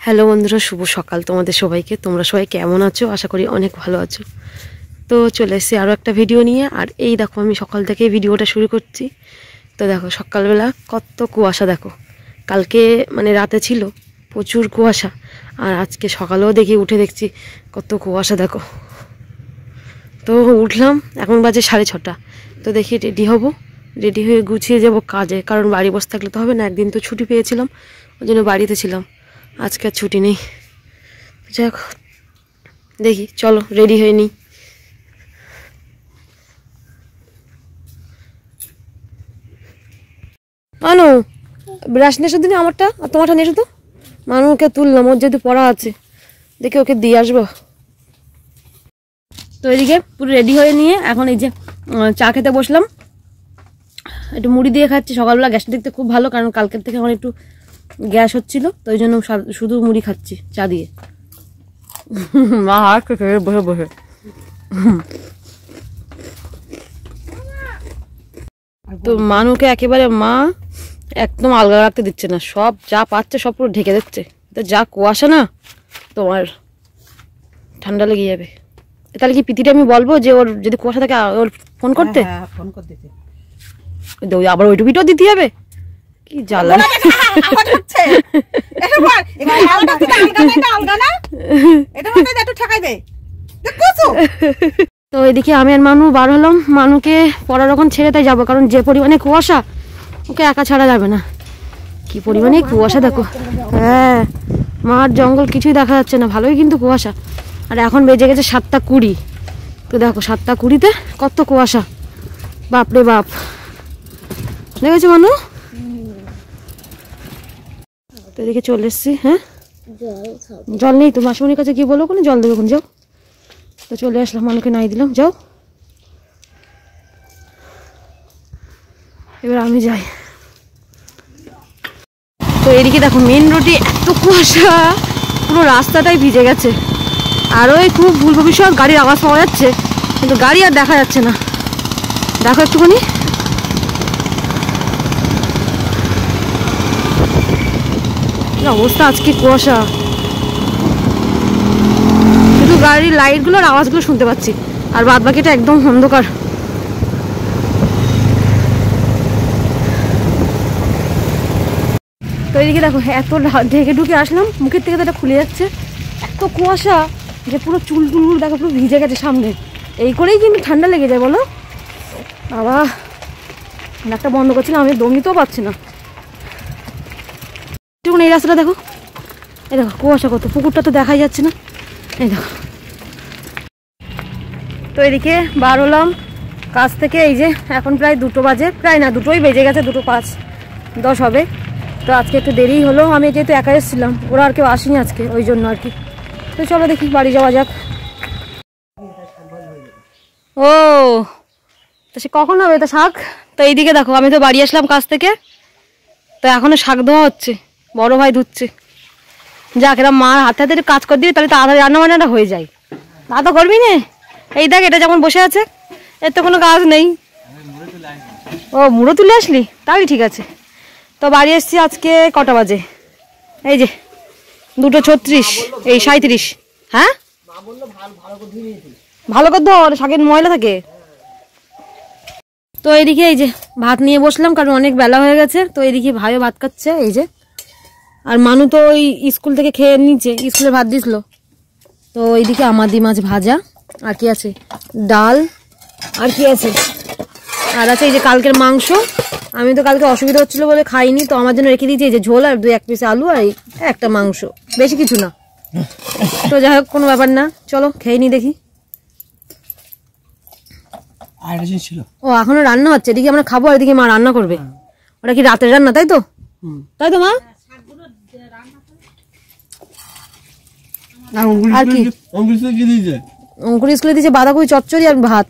Hello বন্ধুরা, শুভ সকাল তোমাদের সবাইকে। তোমরা সবাই কেমন আছো? আশা করি অনেক ভালো আছো। তো চলে এসেছি আরও একটা ভিডিও নিয়ে। আর এই দেখো, আমি সকাল থেকে ভিডিওটা শুরু করছি। তো দেখো সকালবেলা কত কুয়াশা দেখো। কালকে মানে রাতে ছিল প্রচুর কুয়াশা, আর আজকে সকালেও দেখি উঠে দেখছি কত কুয়াশা দেখো। তো উঠলাম, এখন বাজে 6:30। তো দেখি রেডি হব, রেডি হয়ে গুছিয়ে যাব কাজে, কারণ বাড়ি বসে থাকলে তো হবে না। একদিন তো ছুটি পেয়েছিলাম, ওই জন্য বাড়িতে ছিলাম। আজকে আর ছুটি নেই। যাক, দেখি চলো রেডি হয়ে নিই। মানু, ব্রাশ নিয়ে এসো দিন আমারটা, আর তোমারটা নিয়ে এসো তো। মানুকে তুললাম, ওর যেহেতু পড়া আছে, দেখি ওকে দিয়ে আসবো। তো এদিকে পুরো রেডি হয়ে নিয়ে এখন এই যে চা খেতে বসলাম। একটু মুড়ি দিয়ে খাচ্ছি। সকালবেলা গ্যাসটা দেখতে খুব ভালো, কারণ কালকের থেকে আমার একটু গ্যাস হচ্ছিল, তো ওই জন্য শুধু মুড়ি খাচ্ছি চা দিয়ে। মা হাত বসে বসে তো মানুকে একেবারে মা একদম আলগা রাখতে দিচ্ছে না, সব যা পাচ্ছে সব পুরো ঢেকে দিচ্ছে। তো যা কুয়াশা না, তোমার ঠান্ডা লেগে যাবে। তাহলে কি পিতিটা আমি বলবো যে ওর যদি কুয়াশা থাকে ওর ফোন করতে? ফোন করে দিতে। আবার ওই টুপিটাও দিতে হবে, কি জ্বালা। তো এদিকে আমি আর মানু বার হলাম। মানুকে পড়ার ওখান ছেড়ে তাই যাবো, কারণ যে পরিমাণে কুয়াশা ওকে একা ছাড়া যাবে না। কি পরিমাণে কুয়াশা দেখো। হ্যাঁ, মাঠ জঙ্গল কিছুই দেখা যাচ্ছে না, ভালোই কিন্তু কুয়াশা। আর এখন বেজে গেছে 7:20। তো দেখো 7:20-তে কত কুয়াশা, বাপরে বাপ। দেখেছো মানু? তো এদিকে চলে এসছি। হ্যাঁ, জল নেই তো, মাসিমণির কাছে কি বলো, কোনো জল দেবে কোন? যাও। তো চলে আসলাম, মানুকে নাই দিলাম, যাও। এবার আমি যাই। তো এদিকে দেখো মেন রোডে এত কুয়াশা, পুরো রাস্তাটাই ভিজে গেছে। আর ওই খুব ভুল ভবিষ্যৎ গাড়ির আওয়াজ পাওয়া যাচ্ছে, কিন্তু গাড়ি আর দেখা যাচ্ছে না। দেখো একটুখানি, কি অবস্থা আজকে কুয়াশা। শুধু গাড়ির লাইটগুলোর আওয়াজগুলো শুনতে পাচ্ছি, আর বাদ বাকিটা একদম অন্ধকার। তো এইদিকে দেখো এত ঢেকে ঢুকে আসলাম, মুখের থেকে তো এটা খুলে যাচ্ছে। এত কুয়াশা যে পুরো চুল টুলগুলো দেখো পুরো ভিজে গেছে সামনে। এই করেই কিন্তু ঠান্ডা লেগে যায় বলো বাবা। একটা বন্ধ করছিলাম, আমি দম নিতেও পারছি না। এই রাস্তাটা দেখো, এই দেখো কুয়াশা কত, পুকুরটা তো দেখাই যাচ্ছে না। এই দেখো। তো এদিকে বার হলাম কাজ থেকে। এই যে এখন প্রায় 2টো বাজে, প্রায় না 2টোই বেজে গেছে, 2:05-10 হবে। তো আজকে একটু দেরিই হলো, আমি যেহেতু একা এসেছিলাম, ওরা আর কেউ আসেনি আজকে, ওই জন্য আর কি। তো চলো দেখি বাড়ি যাওয়া যাক। ও তো সে কখন হবে এটা শাক? তো এইদিকে দেখো আমি তো বাড়ি আসলাম কাজ থেকে, তো এখনো শাক ধোয়া হচ্ছে, বড় ভাই ধুচ্ছে। যাক, এরা মার হাতে হাতে কাজ করে দিবি, তাহলে তাড়াতাড়ি রান্না বান্নাটা হয়ে যায়। তা তো করবি না। এই দেখ, এটা যেমন বসে আছে, এর তো কোনো কাজ নেই। ও মুড়ো তুলে আসলি, তাহলে ঠিক আছে। তো বাড়ি এসছি আজকে কটা বাজে? এই যে 2:36, এই 37। হ্যাঁ, ভালো করে ধর, শাকের ময়লা থাকে। তো এইদিকে এই যে ভাত নিয়ে বসলাম, কারণ অনেক বেলা হয়ে গেছে। তো এইদিকে ভাইও ভাত খাচ্ছে, এই যে। আর মানু তো ওই স্কুল থেকে খেয়ে নিচ্ছে, স্কুলে ভাত দিছিল। তো এইদিকে আমাদি মাছ ভাজা, আর কি আছে, ডাল, আর কি আছে, আর আছে এই যে কালকের মাংস। আমি তো কালকে অসুবিধা হচ্ছিল বলে খাইনি, তো আমার জন্য রেখে দিয়েছি এই যে ঝোল, আর 2-1 পিস আলু, আর একটা মাংস, বেশি কিছু না। তো যাই হোক, কোনো ব্যাপার না, চলো খেয়ে নি দেখি। ও এখনো রান্না হচ্ছে, এদিকে আমরা খাবো আর এদিকে মা রান্না করবে। ওটা কি রাতের রান্না, তাই তো? তাই তো মা? আর কি অঙ্কুর স্কুলে দিয়েছে বাঁধাকপি চচ্চড়ি আর ভাত।